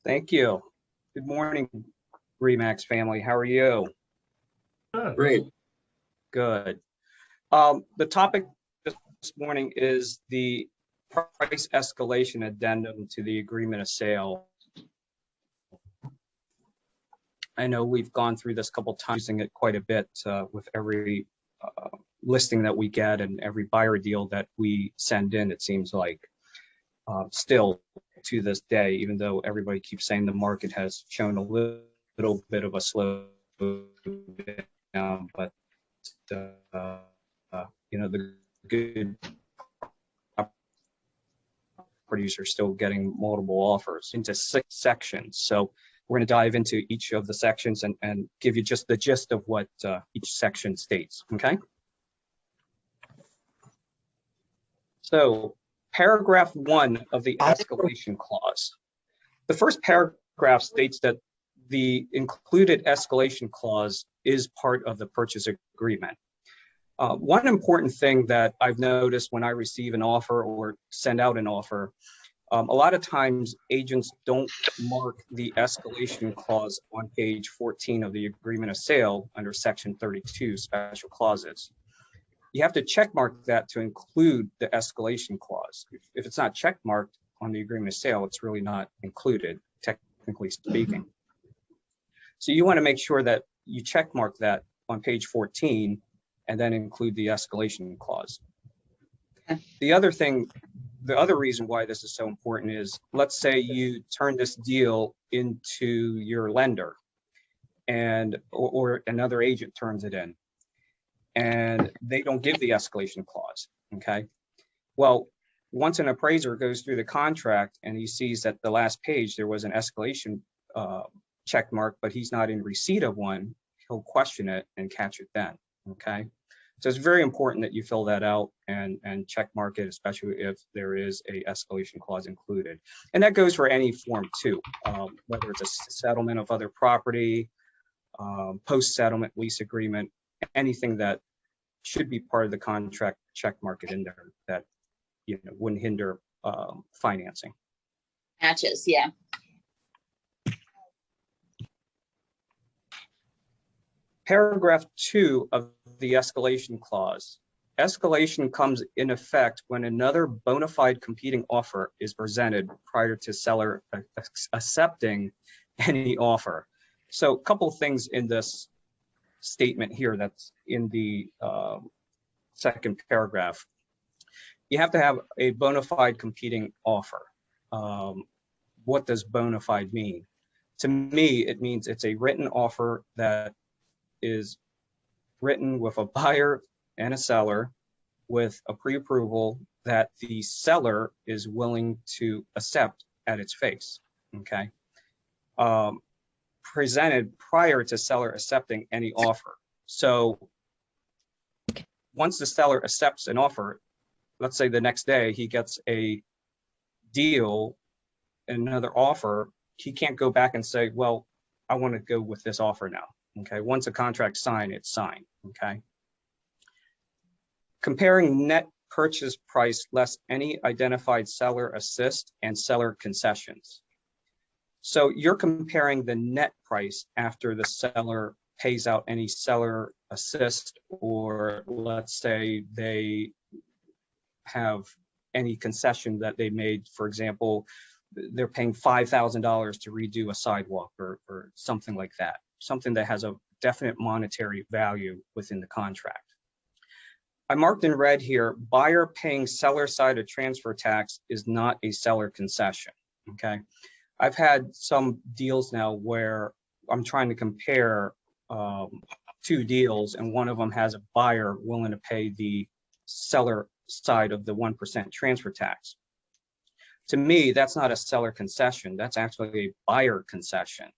Thank you. Good morning, Remax family. How are you? Great. Good. The topic this morning is the price escalation addendum to the agreement of sale. I know we've gone through this a couple times, using it quite a bit with every listing that we get and every buyer deal that we send in, it seems like. Still to this day, even though everybody keeps saying the market has shown a little bit of a slow down, but you know, the good properties are still getting multiple offers into 6 sections. So we're going to dive into each of the sections and give you just the gist of what each section states. Okay. So paragraph 1 of the escalation clause. The first paragraph states that the included escalation clause is part of the purchase agreement. One important thing that I've noticed when I receive an offer or send out an offer, a lot of times agents don't mark the escalation clause on page 14 of the agreement of sale under section 32 special clauses. You have to check mark that to include the escalation clause. If it's not check marked on the agreement of sale, it's really not included, technically speaking. So you want to make sure that you check mark that on page 14 and then include the escalation clause. Okay. The other reason why this is so important is, let's say you turn this deal into your lender and or another agent turns it in, and they don't give the escalation clause. Okay. Well, once an appraiser goes through the contract and he sees that the last page there was an escalation check mark, but he's not in receipt of one, he'll question it and catch it then. Okay. So it's very important that you fill that out and check mark it, especially if there is a escalation clause included. And that goes for any form too, whether it's a settlement of other property, post-settlement lease agreement, anything that should be part of the contract, check mark it in there, that wouldn't hinder financing. Matches, yeah. Paragraph 2 of the escalation clause. Escalation comes in effect when another bona fide competing offer is presented prior to seller accepting any offer. So a couple of things in this statement here that's in the second paragraph. You have to have a bona fide competing offer. What does bona fide mean? To me, it means it's a written offer that is written with a buyer and a seller with a pre-approval that the seller is willing to accept at its face. Okay. Presented prior to seller accepting any offer. So once the seller accepts an offer, let's say the next day he gets a deal, another offer, he can't go back and say, well, I want to go with this offer now. Okay, once a contract's signed, it's signed. Okay. Comparing net purchase price less any identified seller assist and seller concessions. So you're comparing the net price after the seller pays out any seller assist, or let's say they have any concession that they made. For example, they're paying $5,000 to redo a sidewalk or something like that. Something that has a definite monetary value within the contract. I marked in red here, buyer paying seller side of transfer tax is not a seller concession. Okay. I've had some deals now where I'm trying to compare 2 deals, and one of them has a buyer willing to pay the seller side of the 1% transfer tax. To me, that's not a seller concession. That's actually a buyer concession.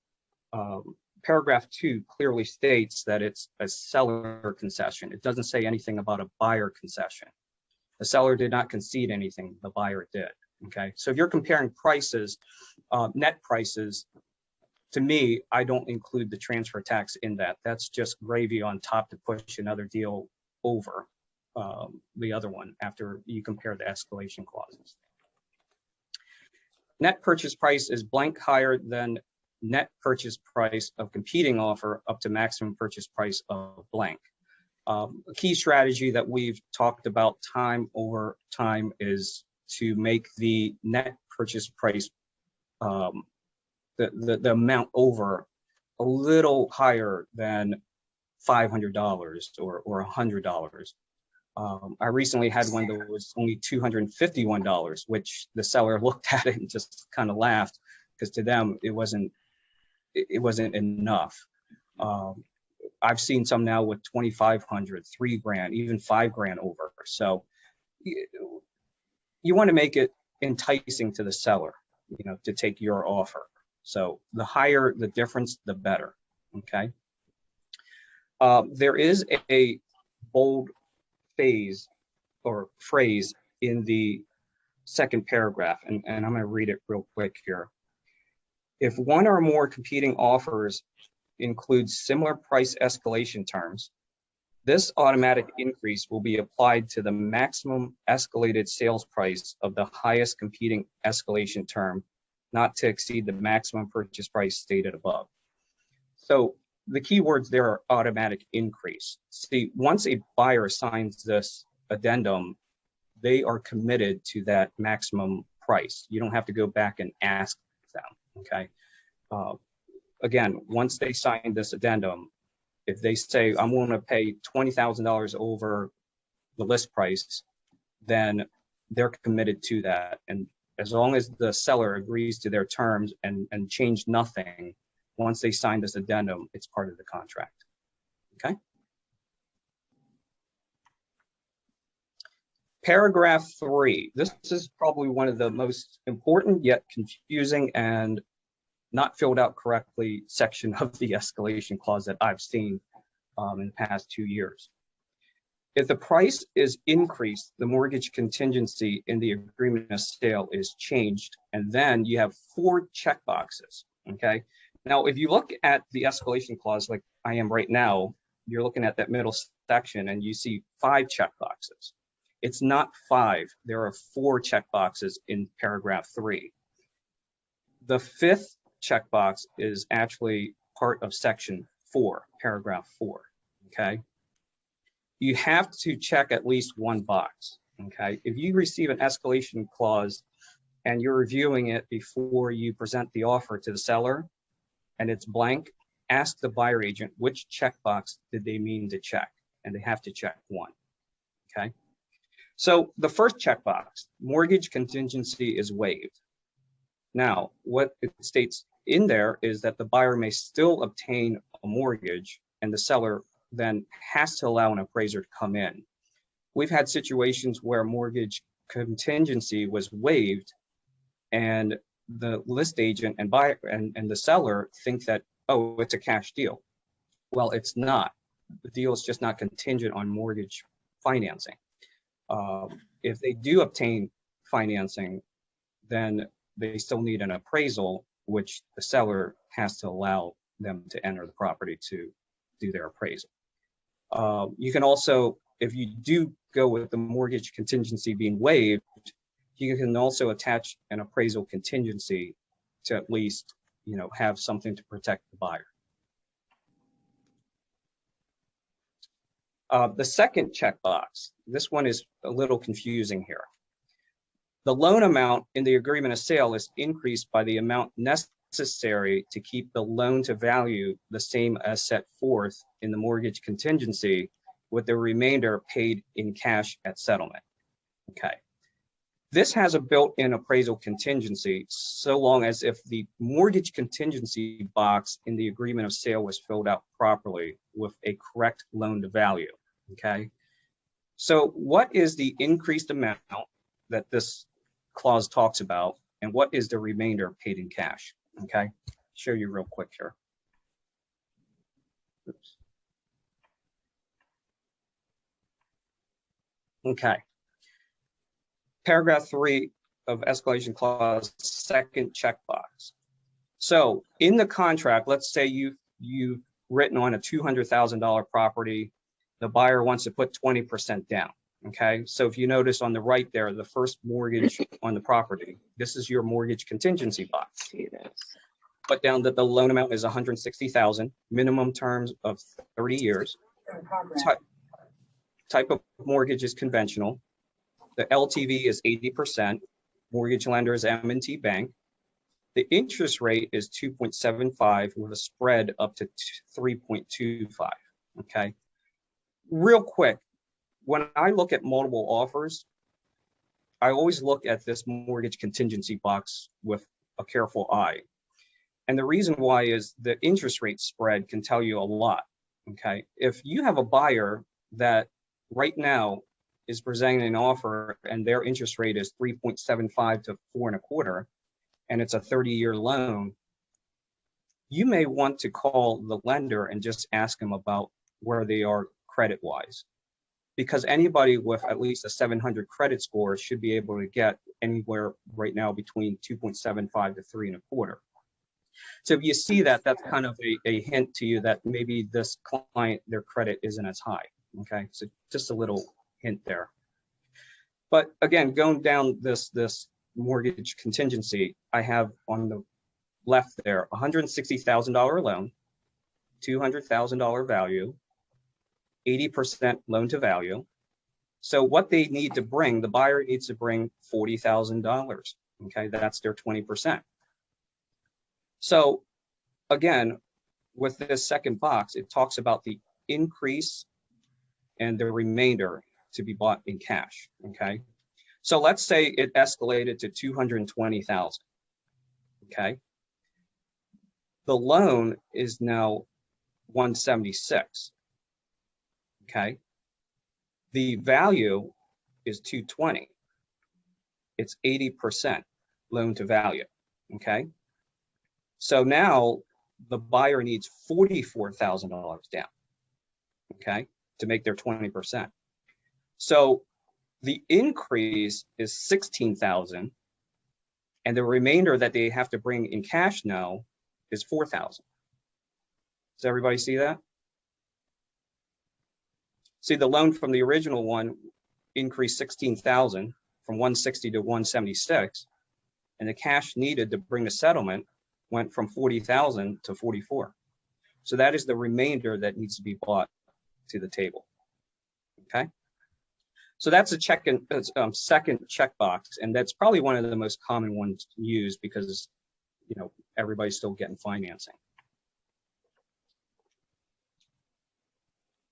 Paragraph 2 clearly states that it's a seller concession. It doesn't say anything about a buyer concession. The seller did not concede anything, the buyer did. Okay, so if you're comparing prices, net prices, to me, I don't include the transfer tax in that. That's just gravy on top to push another deal over the other one after you compare the escalation clauses. net purchase price is blank higher than net purchase price of competing offer up to maximum purchase price of blank. A key strategy that we've talked about time over time is to make the net purchase price, the amount over, a little higher than $500 or $100. I recently had one that was only $251, which the seller looked at it and just kind of laughed, because to them it wasn't enough. I've seen some now with 2,500, $3,000, even $5,000 over. So you want to make it enticing to the seller, to take your offer. So the higher the difference, the better. Okay. There is a bold phase or phrase in the second paragraph, and I'm going to read it real quick here. If one or more competing offers includes similar price escalation terms, this automatic increase will be applied to the maximum escalated sales price of the highest competing escalation term, not to exceed the maximum purchase price stated above. So the key words there are automatic increase. See, once a buyer signs this addendum, they are committed to that maximum price. You don't have to go back and ask them, okay? Again, once they sign this addendum, if they say, I'm willing to pay $20,000 over the list price, then they're committed to that. And as long as the seller agrees to their terms and change nothing, once they sign this addendum, it's part of the contract, okay? Paragraph 3, this is probably one of the most important yet confusing and not filled out correctly section of the escalation clause that I've seen in the past 2 years. If the price is increased, the mortgage contingency in the agreement of sale is changed, and then you have 4 checkboxes, okay? Now, if you look at the escalation clause like I am right now, you're looking at that middle section and you see 5 checkboxes. It's not 5, there are 4 checkboxes in paragraph 3. The 5th checkbox is actually part of section 4, paragraph 4, okay? You have to check at least one box, okay? If you receive an escalation clause and you're reviewing it before you present the offer to the seller and it's blank, ask the buyer agent which checkbox did they mean to check, and they have to check one, okay? So the first checkbox, mortgage contingency is waived. Now, what it states in there is that the buyer may still obtain a mortgage and the seller then has to allow an appraiser to come in. We've had situations where mortgage contingency was waived and the list agent and buyer and the seller think that, oh, it's a cash deal. Well, it's not. The deal is just not contingent on mortgage financing. If they do obtain financing, then they still need an appraisal, which the seller has to allow them to enter the property to do their appraisal. You can also, if you do go with the mortgage contingency being waived, you can also attach an appraisal contingency to at least, have something to protect the buyer. The second checkbox, this one is a little confusing here. The loan amount in the agreement of sale is increased by the amount necessary to keep the loan to value the same as set forth in the mortgage contingency, with the remainder paid in cash at settlement. Okay. This has a built-in appraisal contingency so long as if the mortgage contingency box in the agreement of sale was filled out properly with a correct loan to value. Okay. So what is the increased amount that this clause talks about, and what is the remainder paid in cash? Okay, show you real quick here. Oops. Okay. Paragraph 3 of escalation clause, second checkbox. So in the contract, let's say you've written on a $200,000 property, the buyer wants to put 20% down. Okay, so if you notice on the right there, the first mortgage on the property, this is your mortgage contingency box. Put down that the loan amount is 160,000, minimum terms of 30 years. Type of mortgage is conventional. The LTV is 80%. Mortgage lender is M&T Bank. The interest rate is 2.75 with a spread up to 3.25. Okay. Real quick, when I look at multiple offers, I always look at this mortgage contingency box with a careful eye. And the reason why is the interest rate spread can tell you a lot. Okay. If you have a buyer that right now is presenting an offer and their interest rate is 3.75 to 4.25, and it's a 30-year loan, you may want to call the lender and just ask them about where they are credit-wise. Because anybody with at least a 700 credit score should be able to get anywhere right now between 2.75 to 3.25. So if you see that, that's kind of a hint to you that maybe this client, their credit isn't as high. Okay, so just a little hint there. But again, going down this mortgage contingency, I have on the left there $160,000 loan, $200,000 value, 80% loan to value. So what they need to bring, the buyer needs to bring $40,000. Okay, that's their 20%. So again, with this second box, it talks about the increase and the remainder to be bought in cash. Okay, so let's say it escalated to 220,000. Okay, the loan is now 176. Okay, the value is 220. It's 80% loan to value. Okay, so now the buyer needs $44,000 down. Okay, to make their 20%. So the increase is 16,000, and the remainder that they have to bring in cash now is 4,000. Does everybody see that? See, the loan from the original one increased 16,000 from 160 to 176, and the cash needed to bring the settlement went from 40,000 to 44. So that is the remainder that needs to be brought to the table. Okay. So that's a second checkbox, and that's probably one of the most common ones used because, you know, everybody's still getting financing.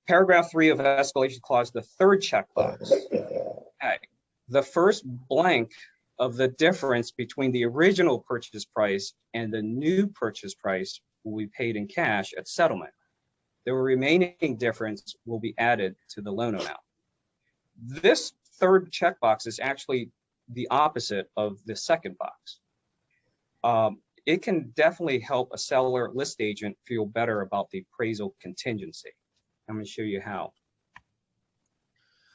Paragraph 3 of escalation clause, the third checkbox. Okay. The first blank of the difference between the original purchase price and the new purchase price will be paid in cash at settlement. The remaining difference will be added to the loan amount. This third checkbox is actually the opposite of the second box. It can definitely help a seller list agent feel better about the appraisal contingency. I'm going to show you how.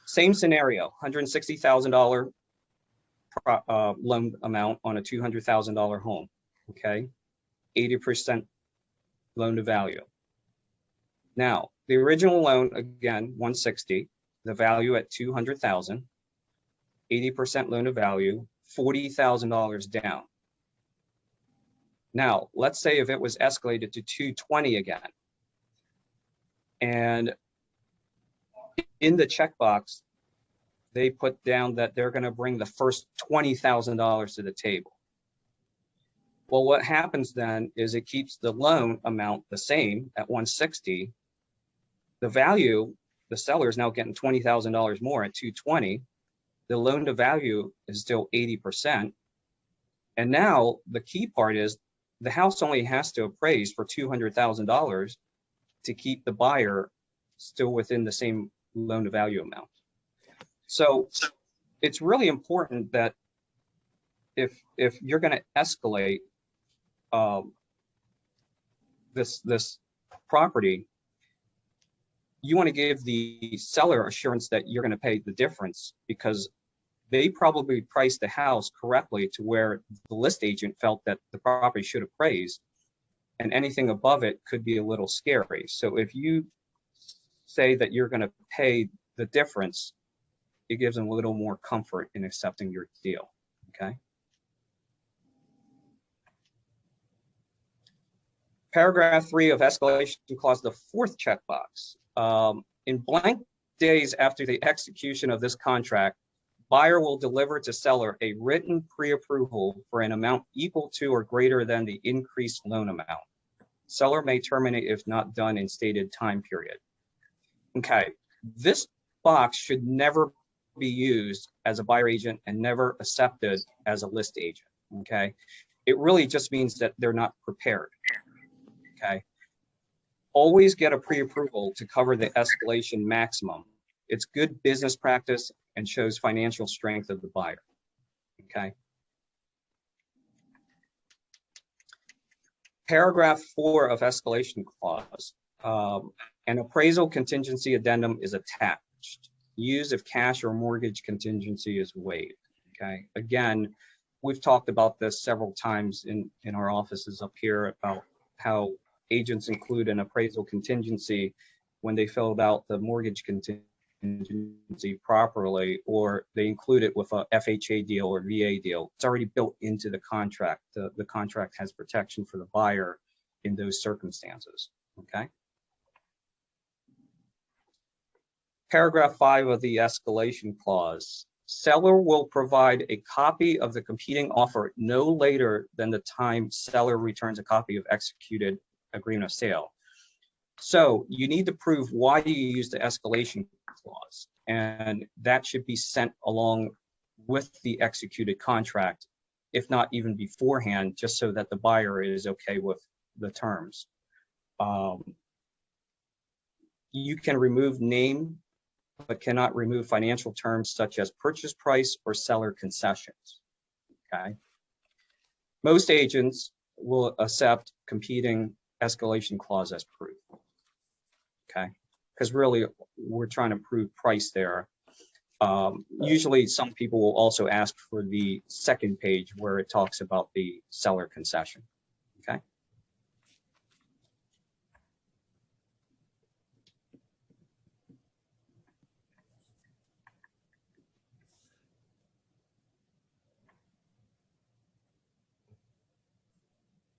Same scenario, $160,000 loan amount on a $200,000 home. Okay, 80% loan to value. Now, the original loan, again, 160, the value at 200,000, 80% loan to value, $40,000 down. Now, let's say if it was escalated to 220 again, and in the checkbox, they put down that they're going to bring the first $20,000 to the table. Well, what happens then is it keeps the loan amount the same at 160. The value, the seller is now getting $20,000 more at 220. The loan to value is still 80%. And now the key part is the house only has to appraise for $200,000 to keep the buyer still within the same loan to value amount. So it's really important that if you're going to escalate this property, you want to give the seller assurance that you're going to pay the difference, because they probably priced the house correctly to where the list agent felt that the property should appraise, and anything above it could be a little scary. So if you say that you're going to pay the difference, it gives them a little more comfort in accepting your deal, okay? Paragraph 3 of escalation clause, the fourth checkbox. In blank days after the execution of this contract, buyer will deliver to seller a written pre-approval for an amount equal to or greater than the increased loan amount. Seller may terminate if not done in stated time period. Okay, this box should never be used as a buyer agent and never accepted as a list agent, okay? It really just means that they're not prepared, okay? Always get a pre-approval to cover the escalation maximum. It's good business practice and shows financial strength of the buyer, okay? Paragraph 4 of escalation clause, an appraisal contingency addendum is attached. Use if cash or mortgage contingency is waived, okay? Again, we've talked about this several times in our offices up here about how agents include an appraisal contingency when they filled out the mortgage contingency properly, or they include it with a FHA deal or VA deal. It's already built into the contract. The contract has protection for the buyer in those circumstances, okay? Paragraph 5 of the escalation clause. Seller will provide a copy of the competing offer no later than the time seller returns a copy of executed agreement of sale. So you need to prove why you use the escalation clause, and that should be sent along with the executed contract, if not even beforehand, just so that the buyer is okay with the terms. You can remove name, but cannot remove financial terms such as purchase price or seller concessions, okay? Most agents will accept competing escalation clause as proof, okay? Because really we're trying to prove price there. Usually some people will also ask for the second page where it talks about the seller concession, okay?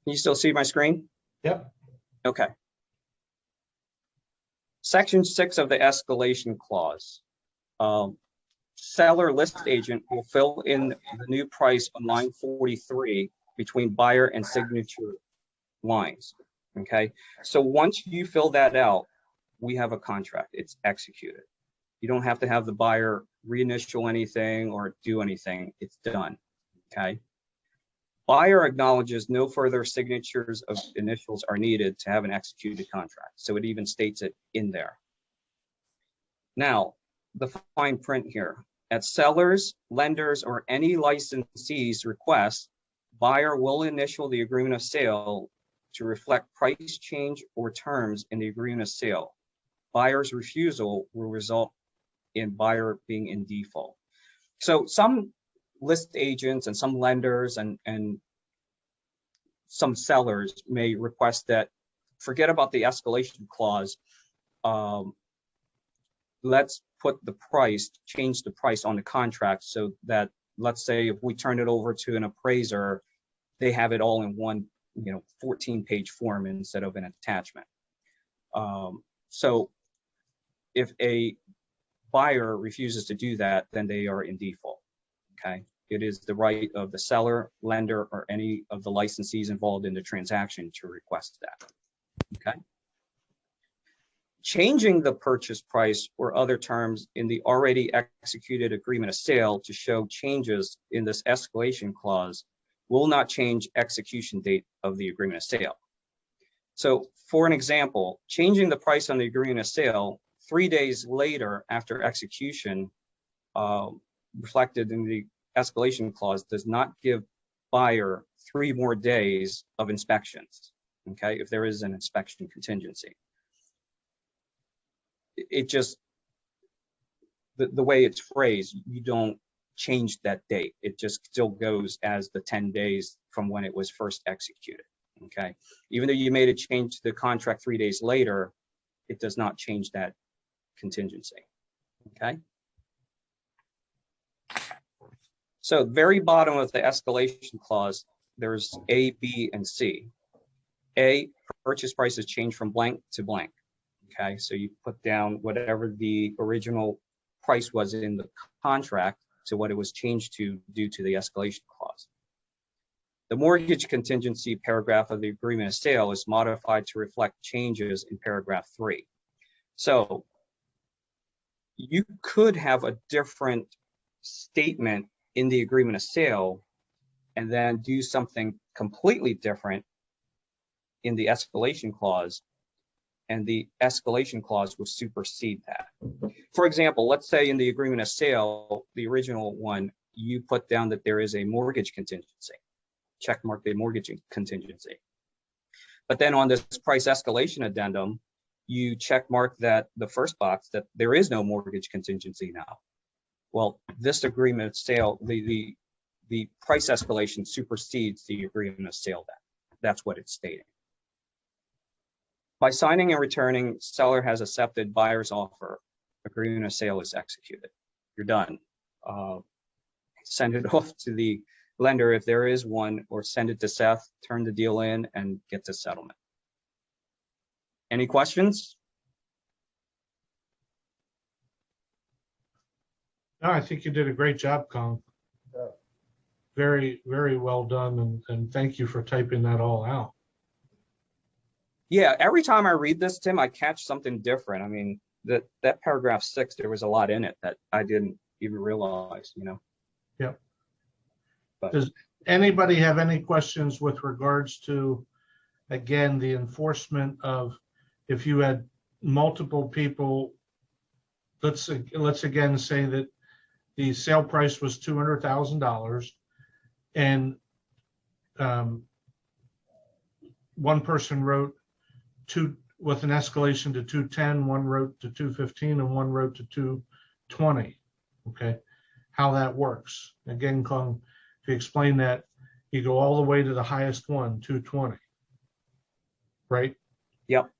Can you still see my screen? Yep. Okay. Section 6 of the escalation clause. Seller list agent will fill in the new price on line 43 between buyer and signature lines, okay? So once you fill that out, we have a contract, it's executed. You don't have to have the buyer reinitial anything or do anything, it's done, okay? Buyer acknowledges no further signatures of initials are needed to have an executed contract. So it even states it in there. Now, the fine print here. At sellers, lenders, or any licensee's request, buyer will initial the agreement of sale to reflect price change or terms in the agreement of sale. Buyer's refusal will result in buyer being in default. So some list agents and some lenders and some sellers may request that forget about the escalation clause. Let's put the price, change the price on the contract so that, let's say if we turn it over to an appraiser, they have it all in one, 14-page form instead of an attachment. So if a buyer refuses to do that, then they are in default, okay? It is the right of the seller, lender, or any of the licensees involved in the transaction to request that, okay? Changing the purchase price or other terms in the already executed agreement of sale to show changes in this escalation clause will not change execution date of the agreement of sale. So for an example, changing the price on the agreement of sale 3 days later after execution reflected in the escalation clause does not give buyer 3 more days of inspections, okay, if there is an inspection contingency. It just, the way it's phrased, you don't change that date. It just still goes as the 10 days from when it was first executed, okay? Even though you made a change to the contract 3 days later, it does not change that contingency, okay? So very bottom of the escalation clause, there's A, B, and C. A, purchase price is changed from blank to blank. Okay, so you put down whatever the original price was in the contract to what it was changed to due to the escalation clause. The mortgage contingency paragraph of the agreement of sale is modified to reflect changes in paragraph 3. So you could have a different statement in the agreement of sale and then do something completely different in the escalation clause, and the escalation clause will supersede that. For example, let's say in the agreement of sale, the original one, you put down that there is a mortgage contingency, check mark the mortgage contingency. But then on this price escalation addendum, you check mark that the first box that there is no mortgage contingency now. Well, this agreement of sale, the price escalation supersedes the agreement of sale. That's what it's stating. By signing and returning, seller has accepted buyer's offer. Agreement of sale is executed. You're done. Send it off to the lender if there is one, or send it to Seth, turn the deal in, and get to settlement. Any questions? No, I think you did a great job, Kong. Very, very well done, and thank you for typing that all out. Yeah, every time I read this, Tim, I catch something different. I mean, that paragraph 6, there was a lot in it that I didn't even realize, you know. Yep. But does anybody have any questions with regards to, again, the enforcement of, if you had multiple people, let's again say that the sale price was $200,000 and one person wrote with an escalation to 210, one wrote to 215, and one wrote to 220. Okay, how that works. Again, Kong, if you explain that, you go all the way to the highest one, 220. Right? Yep.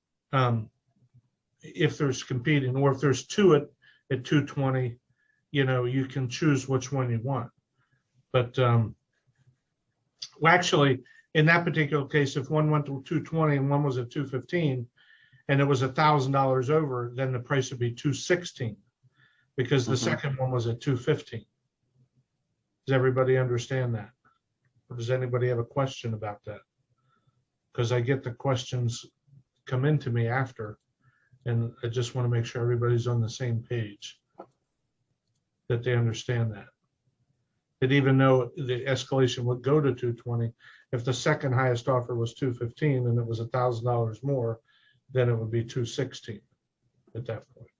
If there's competing, or if there's two at 220, you know, you can choose which one you want. But well, actually, in that particular case, if one went to 220 and one was at 215, and it was $1,000 over, then the price would be 216, because the second one was at 215. Does everybody understand that? Or does anybody have a question about that? Because I get the questions come into me after, and I just want to make sure everybody's on the same page, that they understand that. That even though the escalation would go to 220, if the second highest offer was 215 and it was $1,000 more, then it would be 216 at that point.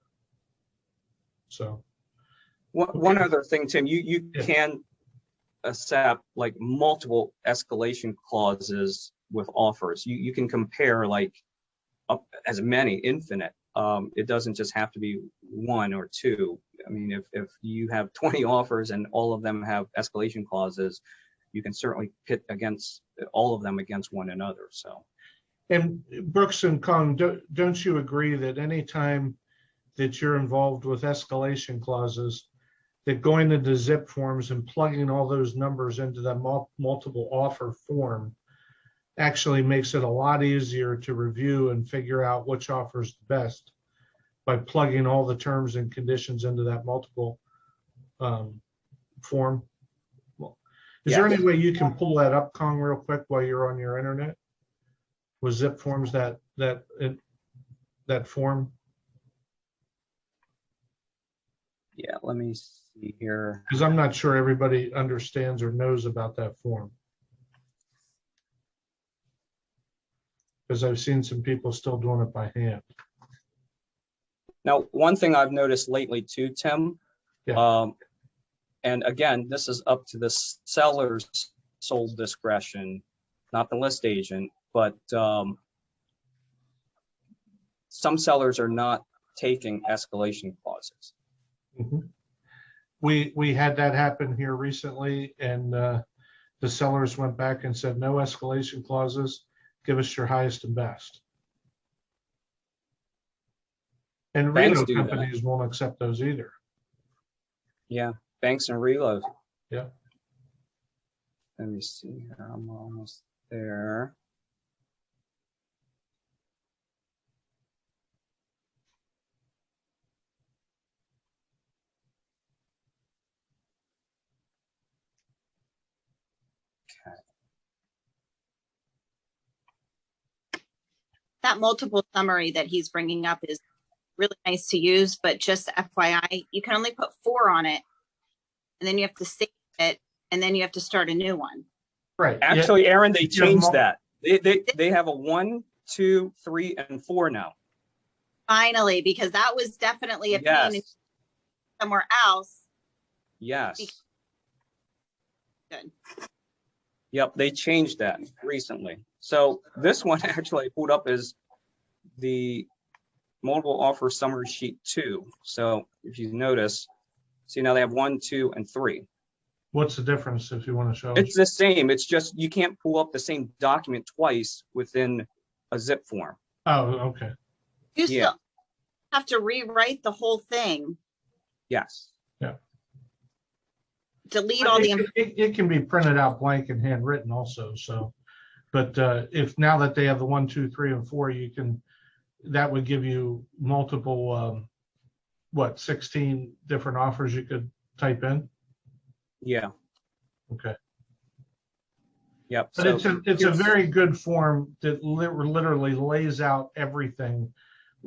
So one other thing, Tim, you Yeah. can accept like multiple escalation clauses with offers. You can compare like up as many, infinite. It doesn't just have to be one or two. I mean, if you have 20 offers and all of them have escalation clauses, you can certainly pit against all of them against one another. So, and Brooks and Kong, don't you agree that anytime that you're involved with escalation clauses, that going into zip forms and plugging all those numbers into that multiple offer form actually makes it a lot easier to review and figure out which offer is the best by plugging all the terms and conditions into that multiple form? Well, is there any way you can pull that up, Kong, real quick while you're on your internet? Was zip forms that form? yeah, let me see here. Because I'm not sure everybody understands or knows about that form. Because I've seen some people still doing it by hand. Now, one thing I've noticed lately too, Tim, Yeah. and again, this is up to the seller's sole discretion, not the list agent, but some sellers are not taking escalation clauses. Mhm. We had that happen here recently, and the sellers went back and said, no escalation clauses, give us your highest and best. And Banks reload do that. companies won't accept those either. Yeah, banks and reload. Yeah. Let me see here. I'm almost there. That multiple summary that he's bringing up is really nice to use, but just FYI, you can only put 4 on it, and then you have to save it, and then you have to start a new one. Right. Actually, Aaron, they If you have changed that. They have a 1, 2, 3, and 4 now. Finally, because that was definitely a pain Yes. somewhere else. Yes. Good. Yep, they changed that recently. So this one actually I pulled up is the multiple offer summary sheet 2. So if you notice, see now they have 1, 2, and 3. What's the difference if you want to show us? It's the same. It's just you can't pull up the same document twice within a zip form. Oh, okay. You Yeah. still have to rewrite the whole thing, Yes. delete all the It can be printed out blank and handwritten also, so. But if now that they have the 1, 2, 3, and 4, you can, that would give you multiple, 16 different offers you could type in? Yeah. Okay. Yep. But So it's a very good form that literally lays out everything,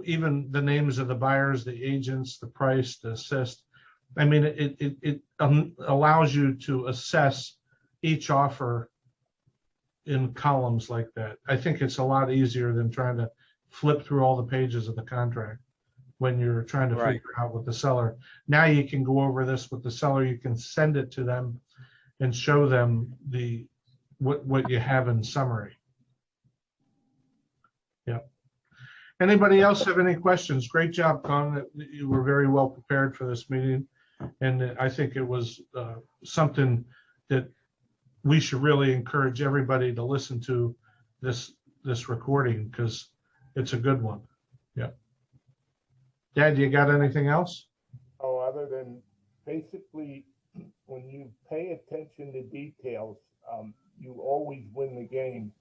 even the names of the buyers, the agents, the price, the assist. I mean, it allows you to assess each offer in columns like that. I think it's a lot easier than trying to flip through all the pages of the contract when you're trying to Right. figure out with the seller. Now you can go over this with the seller. You can send it to them and show them what you have in summary. Yeah. Anybody else have any questions? Great job, Con. You were very well prepared for this meeting. And I think it was something that we should really encourage everybody to listen to this recording because it's a good one. Yeah. Dad, you got anything else? Oh, other than basically, when you pay attention to details, you always win the game.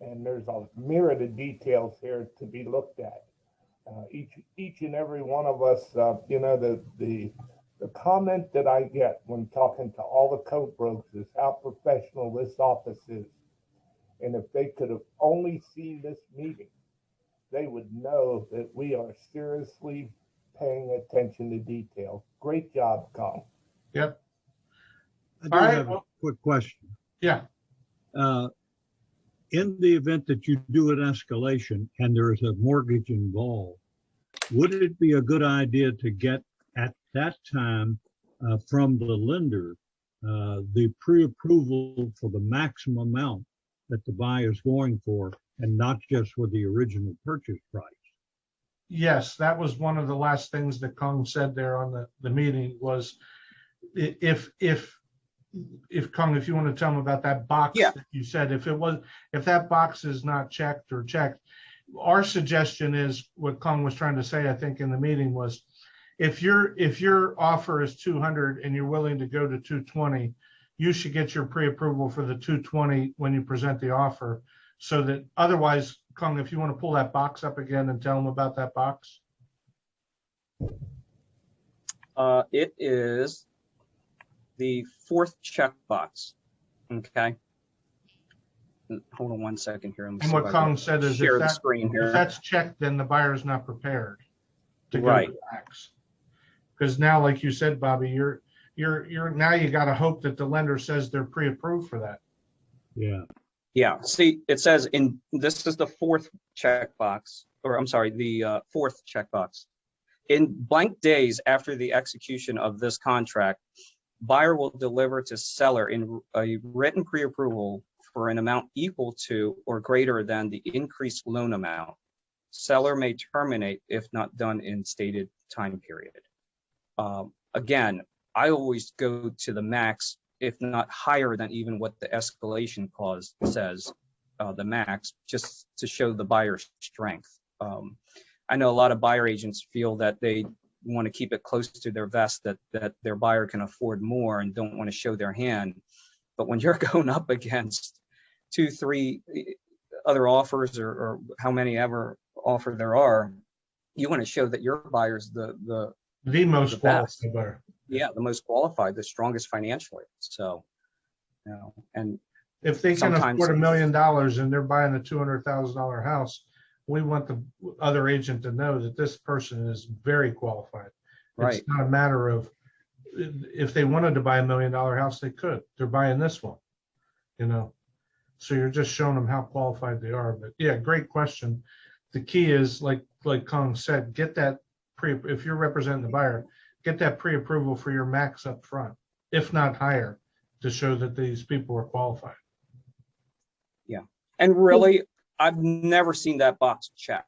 And there's a myriad of details here to be looked at. Each and every one of us, the comment that I get when talking to all the co-brokers is how professional this office is. And if they could have only seen this meeting, they would know that we are seriously paying attention to detail. Great job, Con. Yep. I do All right, have a well- quick question. Yeah. In the event that you do an escalation and there is a mortgage involved, would it be a good idea to get at that time from the lender the pre-approval for the maximum amount that the buyer is going for and not just for the original purchase price? Yes, that was one of the last things that Kong said there on the meeting was if Kong, if you want to tell them about that box Yeah. that you said, if that box is not checked or checked, our suggestion is what Kong was trying to say, I think in the meeting was if your offer is 200 and you're willing to go to 220, you should get your pre-approval for the 220 when you present the offer so that otherwise, Kong, if you want to pull that box up again and tell them about that box. It is the 4th checkbox. Okay. Hold on one second here. Let me And see what if I can Kong said is share if the screen if here. that's checked, then the buyer's not prepared to go Right. to the max. Because now, like you said, Bobby, you're now you got to hope that the lender says they're pre-approved for that. Yeah. Yeah. See, it says this is the 4th checkbox, or I'm sorry, the 4th checkbox. In blank days after the execution of this contract, buyer will deliver to seller in a written pre-approval for an amount equal to or greater than the increased loan amount. Seller may terminate if not done in stated time period. Again, I always go to the max, if not higher than even what the escalation clause says, the max, just to show the buyer's strength. I know a lot of buyer agents feel that they want to keep it close to their vest, that their buyer can afford more and don't want to show their hand. But when you're going up against 2, 3 other offers or how many ever offer there are, you want to show that your buyer's the most best. qualified buyer. Yeah, the most qualified, the strongest financially. So, you know, and If they can sometimes- afford $1 million and they're buying a $200,000 house, we want the other agent to know that this person is very qualified. Right. It's not a matter of if they wanted to buy $1 million house, they could. They're buying this one, you know. So you're just showing them how qualified they are. But yeah, great question. The key is like Kong said, get that if you're representing the buyer, get that pre-approval for your max up front, if not higher, to show that these people are qualified. Yeah. And really, I've never seen that box checked,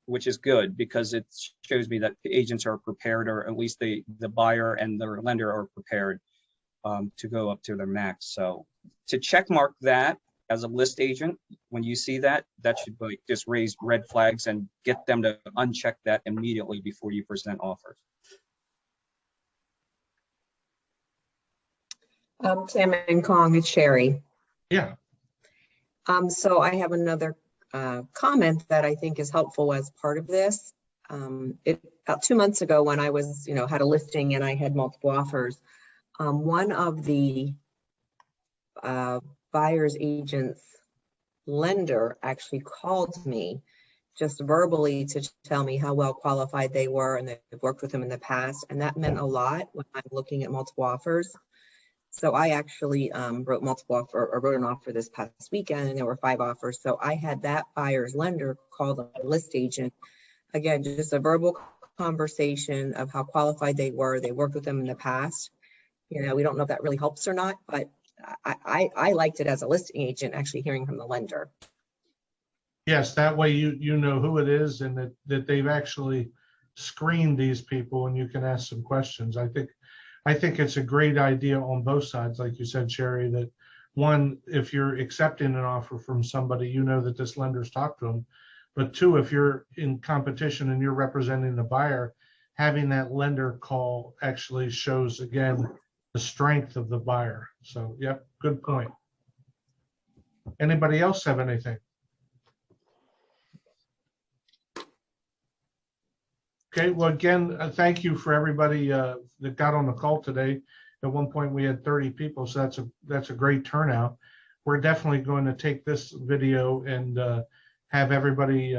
which is good because it shows me that the agents are prepared, or at least the buyer and the lender are prepared to go up to their max. So to check mark that as a list agent, when you see that, that should like just raise red flags and get them to uncheck that immediately before you present offers. Tim and Kong, it's Sherry. Yeah. So I have another comment that I think is helpful as part of this. About 2 months ago, when I was, had a listing and I had multiple offers, one of the buyer's agent's lender actually called me just verbally to tell me how well qualified they were and they've worked with them in the past. And that meant a lot when I'm looking at multiple offers. So I actually wrote an offer this past weekend, and there were 5 offers. So I had that buyer's lender call the list agent. Again, just a verbal conversation of how qualified they were. They worked with them in the past. We don't know if that really helps or not, but I liked it as a listing agent, actually hearing from the lender. Yes, that way you know who it is and that they've actually screened these people and you can ask some questions. I think it's a great idea on both sides, like you said, Sherry, that one, if you're accepting an offer from somebody, you know that this lender's talked to them. But 2, if you're in competition and you're representing the buyer, having that lender call actually shows, again, the strength of the buyer. So, yep, good point. Anybody else have anything? Okay, well, again, thank you for everybody that got on the call today. At one point, we had 30 people, so that's a great turnout. We're definitely going to take this video and have everybody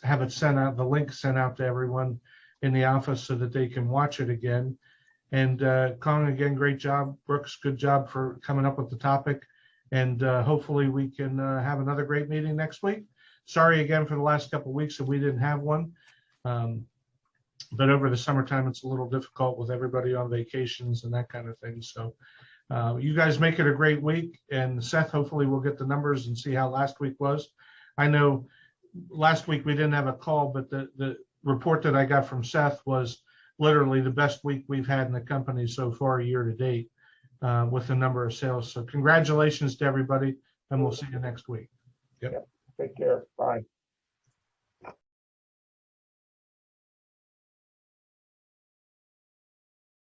have it sent out, the link sent out to everyone in the office so that they can watch it again. And Kong, again, great job. Brooks, good job for coming up with the topic. And hopefully we can have another great meeting next week. Sorry again for the last couple of weeks that we didn't have one. But over the summertime, it's a little difficult with everybody on vacations and that kind of thing. So you guys make it a great week. And Seth, hopefully we'll get the numbers and see how last week was. I know last week we didn't have a call, but the report that I got from Seth was literally the best week we've had in the company so far year to date with the number of sales. So congratulations to everybody, and we'll see you next week. Take care. Bye.